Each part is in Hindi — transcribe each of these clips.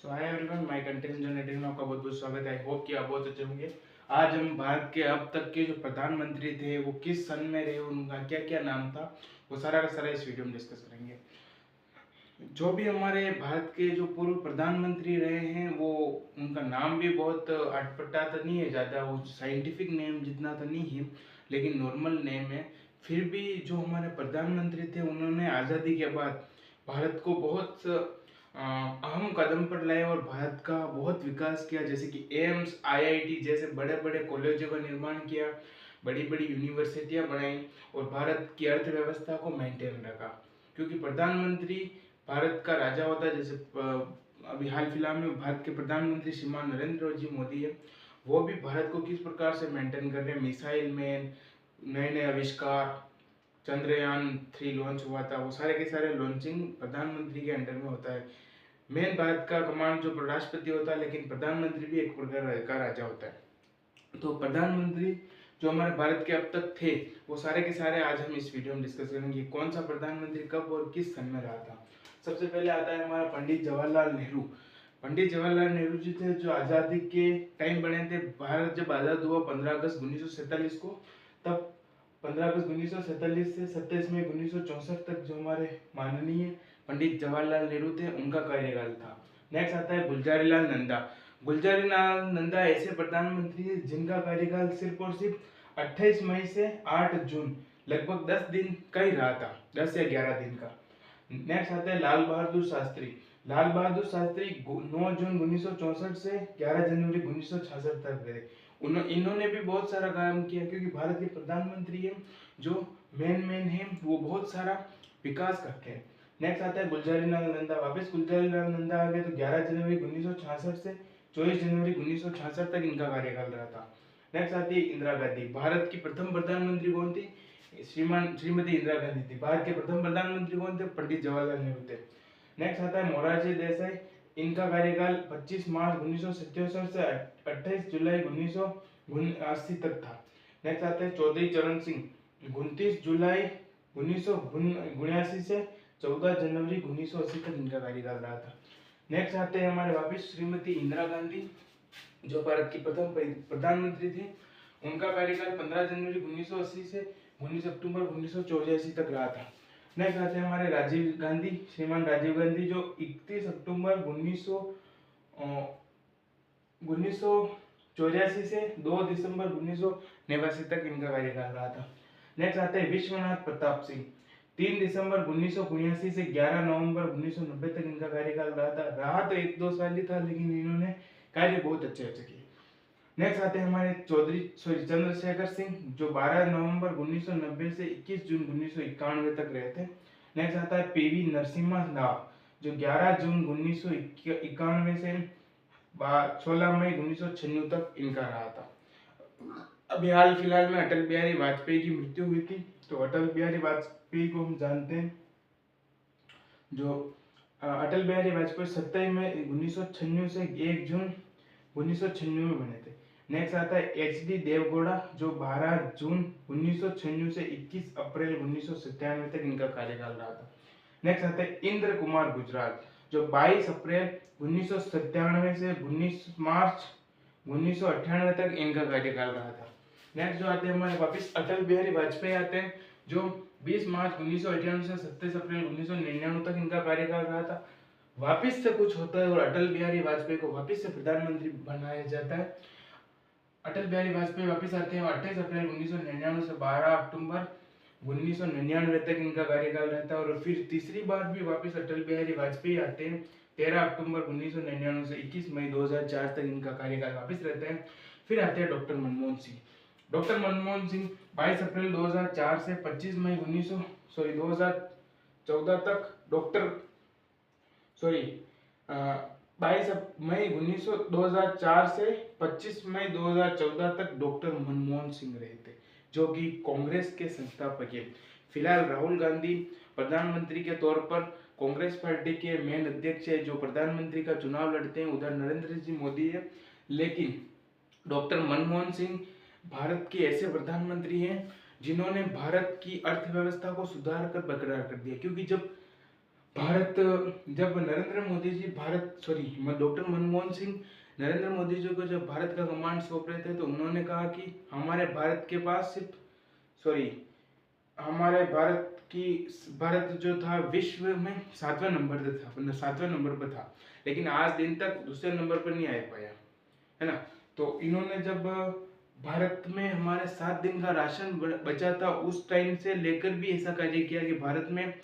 So hi everyone, my content generating में आपका बहुत बहुत स्वागत है। आई होप कि आप बहुत अच्छे होंगे। आज हम भारत के अब तक के जो प्रधानमंत्री थे वो किस सन में रहे, उनका क्या क्या नाम था, वो सारा का सारा इस वीडियो में डिस्कस करेंगे। जो भी हमारे भारत के जो पूर्व प्रधानमंत्री रहे हैं वो उनका नाम भी बहुत अटपटा तो नहीं है, ज़्यादा वो साइंटिफिक नेम जितना तो नहीं है, लेकिन नॉर्मल नेम है। फिर भी जो हमारे प्रधानमंत्री थे उन्होंने आज़ादी के बाद भारत को बहुत अहम कदम पर लाए और भारत का बहुत विकास किया, जैसे कि एम्स, आईआईटी जैसे बड़े बड़े कॉलेजों का निर्माण किया, बड़ी बड़ी यूनिवर्सिटियां बनाई और भारत की अर्थव्यवस्था को मेंटेन रखा। क्योंकि प्रधानमंत्री भारत का राजा होता है, जैसे अभी हाल फिलहाल में भारत के प्रधानमंत्री श्रीमान नरेंद्र जी मोदी है, वो भी भारत को किस प्रकार से मेंटेन कर रहे हैं। मिसाइल मैन, नए नए आविष्कार, चंद्रयान 3 लॉन्च हुआ था, वो सारे के सारे लॉन्चिंग प्रधानमंत्री के अंडर में होता है। मेन भारत का कमांड जो राष्ट्रपति होता है, लेकिन प्रधानमंत्री भी एक प्रकार का राजा होता है। तो प्रधानमंत्री जो हमारे भारत के अब तक थे वो सारे के सारे आज हम इस वीडियो में डिस्कस करेंगे। कौन सा प्रधानमंत्री कब और किस सन में रहा था। सबसे पहले आता है हमारा पंडित जवाहरलाल नेहरू। पंडित जवाहरलाल नेहरू जी थे जो आज़ादी के टाइम बने थे। भारत जब आज़ाद हुआ 15 अगस्त 1947 को, तब 15 अगस्त 1947 से 27 मई 1964 तक जो हमारे माननीय पंडित जवाहरलाल नेहरू थे उनका कार्यकाल था। नेक्स्ट आता है गुलजारीलाल नंदा। गुलजारीलाल नंदा ऐसे प्रधानमंत्री है जिनका कार्यकाल सिर्फ और सिर्फ 28 मई से 8 जून, लगभग 10 दिन का ही रहा था, 10 या 11 दिन का। नेक्स्ट आता है लाल बहादुर शास्त्री। लाल बहादुर शास्त्री 9 जून 1964 से 11 जनवरी 1966 तक रहे। इन्होंने भी बहुत सारा काम किया, क्योंकि भारत के प्रधानमंत्री हैं जो मेन है वो बहुत सारा विकास करते हैं। नेक्स्ट आता है गुलजारीलाल नंदा। वापस गुलजारीलाल नंदा आ गए तो 11 जनवरी 1966 से 24 जनवरी 1966 तक इनका कार्यकाल रहा था। नेक्स्ट आती है इंदिरा गांधी। भारत की प्रथम प्रधानमंत्री कौन थी? श्रीमती इंदिरा गांधी थी। भारत के प्रथम प्रधानमंत्री कौन थे? पंडित जवाहरलाल नेहरू थे। नेक्स्ट आता है मोरारजी देसाई। इनका कार्यकाल 25 मार्च 1977 से 28 जुलाई 1980 तक था। नेक्स्ट आता है चौधरी चरण सिंह। 29 जुलाई 1979 से 14 जनवरी 1980 तक इनका कार्यकाल रहा था। नेक्स्ट आते हैं हमारे वापिस श्रीमती इंदिरा गांधी, जो भारत की प्रथम प्रधानमंत्री थी। उनका कार्यकाल 15 जनवरी 1980 से 19 अक्टूबर 1984 तक रहा था। नेक्स्ट आते हैं हमारे राजीव गांधी। श्रीमान राजीव गांधी जो 31 अक्टूबर 1984 से 2 दिसंबर 1989 तक इनका कार्यकाल रहा था। नेक्स्ट आते हैं विश्वनाथ प्रताप सिंह। 3 दिसंबर 1979 से 11 नवंबर 1990 तक इनका कार्यकाल रहा तो 1-2 साल ही था, लेकिन इन्होंने कार्य बहुत अच्छे अच्छे किए। नेक्स्ट आते हैं हमारे चंद्रशेखर सिंह, जो 12 नवंबर 1990 से 21 जून 1991 तक रहे थे। नेक्स्ट आता है पीवी नरसिम्हा राव, जो 11 जून 1991 से 16 मई 1996 तक इनका रहा था। अभी हाल फिलहाल में अटल बिहारी वाजपेयी की मृत्यु हुई थी। तो अटल बिहारी वाजपेयी को हम जानते हैं, जो अटल बिहारी वाजपेयी 27 मई 1996 से 1 जून 1996 में बने थे। नेक्स्ट आता है एच.डी. देवगौड़ा, जो 12 जून 1996 से 21 अप्रैल 1997 तक इनका कार्यकाल रहा था। नेक्स्ट आता है इंद्र कुमार गुजराल, जो 22 अप्रैल 1997 से 19 मार्च 1998 तक इनका कार्यकाल रहा था। नेक्स्ट जो आते हैं हमारे वापस अटल बिहारी वाजपेयी आते हैं, जो 20 मार्च 1998 से 27 अप्रैल 1999 तक इनका कार्यकाल रहा था। वापस से कुछ होता है और अटल बिहारी वाजपेयी को वापस से प्रधानमंत्री बनाया जाता है। अटल बिहारी वाजपेयी वापस आते हैं 28 अप्रैल 1999 से 12 अक्टूबर 1999 तक इनका कार्यकाल रहता है। और फिर तीसरी बार भी वापस अटल बिहारी वाजपेयी आते हैं 13 अक्टूबर 1999 से 21 मई 2004 तक इनका कार्यकाल वापस रहता है। फिर आते हैं डॉक्टर मनमोहन सिंह। डॉक्टर मनमोहन सिंह 22 अप्रैल 2004 से 25 मई 2014 तक 22 मई 2004 से 25 मई 2014 तक डॉक्टर मनमोहन सिंह रहे थे, जो कि कांग्रेस के संस्थापक है। फिलहाल राहुल गांधी प्रधानमंत्री के तौर पर कांग्रेस पार्टी के मेन अध्यक्ष है, जो प्रधानमंत्री का चुनाव लड़ते हैं। उधर नरेंद्र जी मोदी है, लेकिन डॉक्टर मनमोहन सिंह भारत के ऐसे प्रधानमंत्री हैं जिन्होंने भारत की अर्थव्यवस्था को सुधार कर बरकरार कर दिया। क्योंकि जब भारत जब नरेंद्र मोदी जी डॉक्टर मनमोहन सिंह नरेंद्र मोदी जी को जब भारत का कमांड सौंप रहे थे तो उन्होंने कहा कि हमारे भारत के पास सिर्फ सॉरी हमारे भारत जो था विश्व में 7वें नंबर पे था, 7वें नंबर पर था, लेकिन आज दिन तक दूसरे नंबर पर नहीं आ पाया, है ना। तो इन्होंने जब भारत में हमारे 7 दिन का राशन बचा था उस टाइम से लेकर भी ऐसा कार्य किया कि भारत में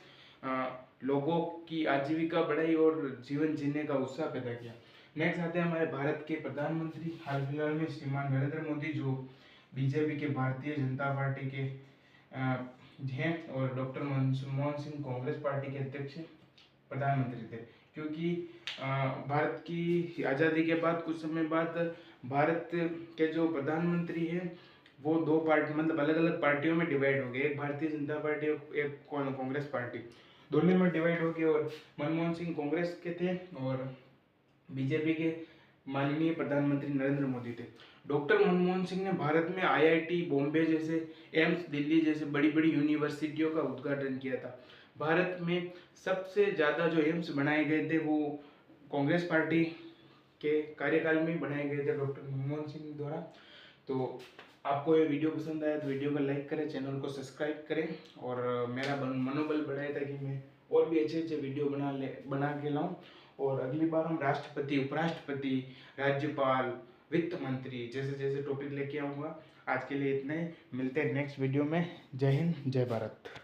लोगों की आजीविका बढ़ाई और जीवन जीने का उत्साह पैदा किया। नेक्स्ट आते हैं हमारे भारत के प्रधानमंत्री हाल फिलहाल में श्रीमान नरेंद्र मोदी, जो बीजेपी के भारतीय जनता पार्टी के हैं, और डॉक्टर मनमोहन सिंह कांग्रेस पार्टी के अध्यक्ष प्रधानमंत्री थे। क्योंकि भारत की आज़ादी के बाद कुछ समय बाद भारत के जो प्रधानमंत्री हैं वो दो पार्टी मतलब अलग अलग पार्टियों में डिवाइड हो गए, एक भारतीय जनता पार्टी और एक कांग्रेस पार्टी, दोनों में डिवाइड हो गए। और मनमोहन सिंह कांग्रेस के थे और बीजेपी के माननीय प्रधानमंत्री नरेंद्र मोदी थे। डॉक्टर मनमोहन सिंह ने भारत में आईआईटी बॉम्बे जैसे, एम्स दिल्ली जैसे बड़ी बड़ी यूनिवर्सिटियों का उद्घाटन किया था। भारत में सबसे ज़्यादा जो एम्स बनाए गए थे वो कांग्रेस पार्टी के कार्यकाल में बनाए गए थे डॉक्टर मनमोहन सिंह द्वारा। तो आपको ये वीडियो पसंद आया तो वीडियो को लाइक करें, चैनल को सब्सक्राइब करें और मेरा मनोबल बढ़ाए ताकि मैं और भी अच्छे अच्छे वीडियो बना के लाऊं। और अगली बार हम राष्ट्रपति, उपराष्ट्रपति, राज्यपाल, वित्त मंत्री जैसे जैसे टॉपिक लेके आऊँगा। आज के लिए इतना ही, मिलते हैं नेक्स्ट वीडियो में। जय हिंद, जय भारत।